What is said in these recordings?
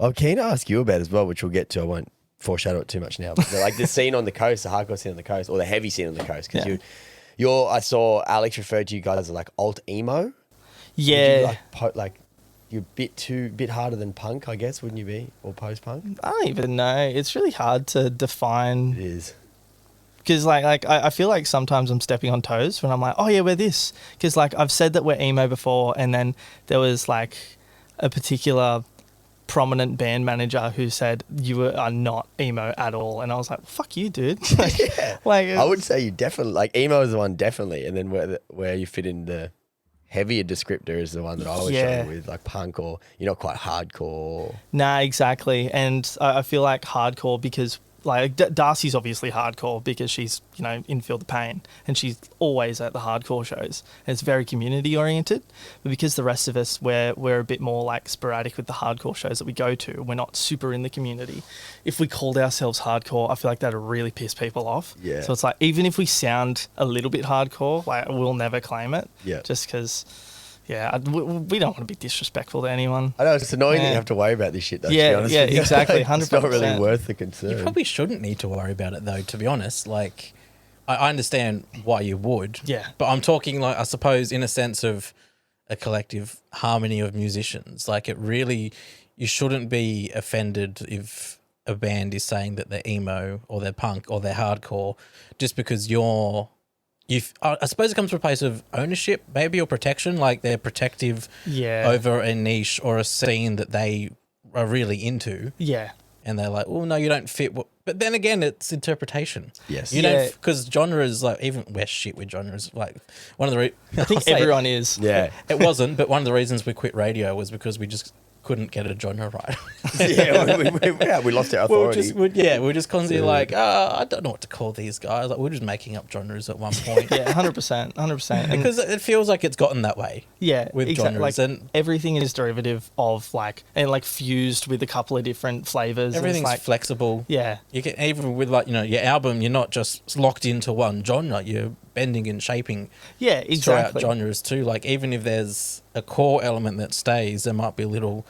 I'm keen to ask you about as well, which we'll get to. I won't foreshadow it too much now. But like the scene on the coast, the hardcore scene on the coast, or the heavy scene on the coast, because I saw Alex refer to you guys as like alt emo. Yeah. You're a bit harder than punk, I guess, wouldn't you be? Or post-punk? I don't even know. It's really hard to define. It is. Because I feel like sometimes I'm stepping on toes when I'm like, oh yeah, we're this. Because like I've said that we're emo before, and then there was like a particular prominent band manager who said you are not emo at all, and I was like, fuck you, dude. I would say you definitely like emo is the one definitely, and then where you fit in the heavier descriptor is the one that I always struggle with, like punk, or you're not quite hardcore. Nah, exactly. And I feel like hardcore because like Darcy's obviously hardcore because she's, in Feel the Pain, and she's always at the hardcore shows. And it's very community oriented, but because the rest of us, we're a bit more like sporadic with the hardcore shows that we go to. We're not super in the community. If we called ourselves hardcore, I feel like that'd really piss people off. Yeah. So it's like, even if we sound a little bit hardcore, like we'll never claim it. Yeah. Just because... Yeah, we don't want to be disrespectful to anyone. I know, it's annoying that you have to worry about this shit, though, to be honest with you. Exactly, 100%. It's not really worth the concern. You probably shouldn't need to worry about it, though, to be honest. Like, I understand why you would. Yeah. But I'm talking, like, I suppose, in a sense of a collective harmony of musicians. Like, you shouldn't be offended if a band is saying that they're emo or they're punk or they're hardcore just because I suppose it comes from a place of ownership, maybe, or protection, like they're protective over a niche or a scene that they are really into. Yeah. And they're like, oh, no, you don't fit. But then again, it's interpretation. Yes. You don't, because genres, like, even we're shit with genres. Like, one of the I think everyone is. Yeah. It wasn't, but one of the reasons we quit radio was because we just couldn't get a genre right. we lost our authority. We're just constantly like, I don't know what to call these guys. Like, we're just making up genres at one point. 100%. Because it feels like it's gotten that way. Yeah, with exactly. genres. Like, and everything is derivative of fused with a couple of different flavors. Everything's flexible. Yeah. You can, even with your album, you're not just locked into one genre. You're bending and shaping throughout genres too. Like, even if there's a core element that stays, there might be a little,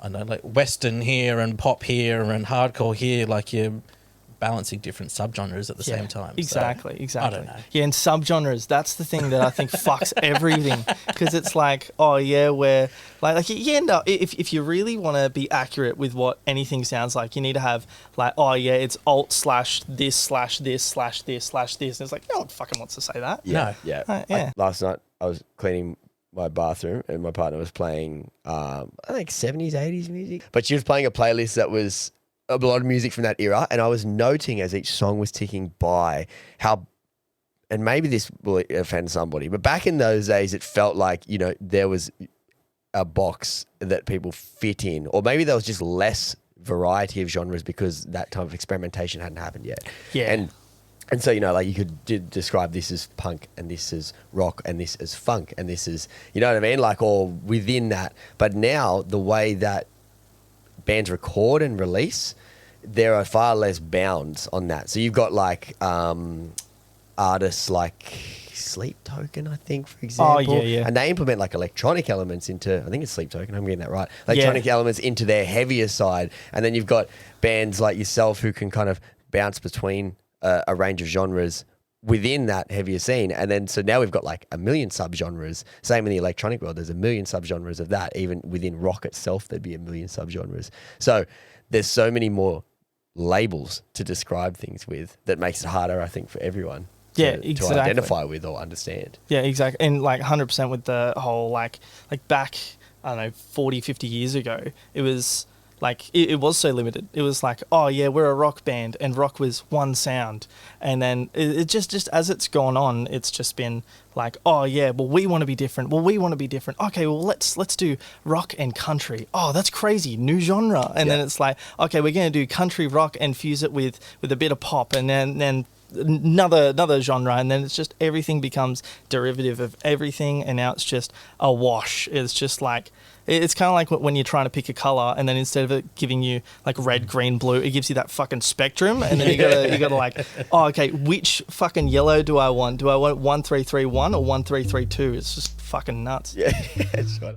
I don't know, like Western here and pop here and hardcore here. Like, you're balancing different subgenres at the same time. Exactly. I don't know. Yeah, and subgenres, that's the thing that I think fucks everything, because it's like, we're like you end up, if you really want to be accurate with what anything sounds like, you need to have like, it's alt/this/this/this/this/this. And it's like, no one fucking wants to say that. Yeah. Last night I was cleaning my bathroom and my partner was playing I think 70s, 80s music, but she was playing a playlist that was a lot of music from that era, and I was noting as each song was ticking by how, and maybe this will offend somebody, but back in those days it felt like, there was a box that people fit in, or maybe there was just less variety of genres because that type of experimentation hadn't happened yet. Yeah. And so, like you could describe this as punk and this as rock and this as funk and this is, you know what I mean? Like, all within that. But now the way that bands record and release, there are far less bounds on that. So you've got like artists like Sleep Token, I think, for example. And they implement like electronic elements into, I think it's Sleep Token, I'm getting that right. Electronic elements into their heavier side. And then you've got bands like yourself who can kind of bounce between a range of genres within that heavier scene. And then, so now we've got like a million subgenres. Same in the electronic world, there's a million subgenres of that. Even within rock itself, there'd be a million subgenres. So there's so many more labels to describe things with that makes it harder, I think, for everyone to identify with or understand. Yeah, exactly. And like 100% with the whole, like back, I don't know, 40, 50 years ago, it was like, it was so limited. It was like, we're a rock band, and rock was one sound. And then it just as it's gone on, it's just been like, we want to be different. Okay, well, let's do rock and country. Oh, that's crazy, new genre. And then it's like, okay, we're going to do country rock and fuse it with a bit of pop, and then another genre, and then it's just everything becomes derivative of everything, and now it's just a wash. It's just like, it's kind of like when you're trying to pick a color, and then instead of it giving you like red, green, blue, it gives you that fucking spectrum, and then you gotta like, okay, which fucking yellow do I want? Do I want 1331 or 1332? It's just fucking nuts. Yeah, that's right.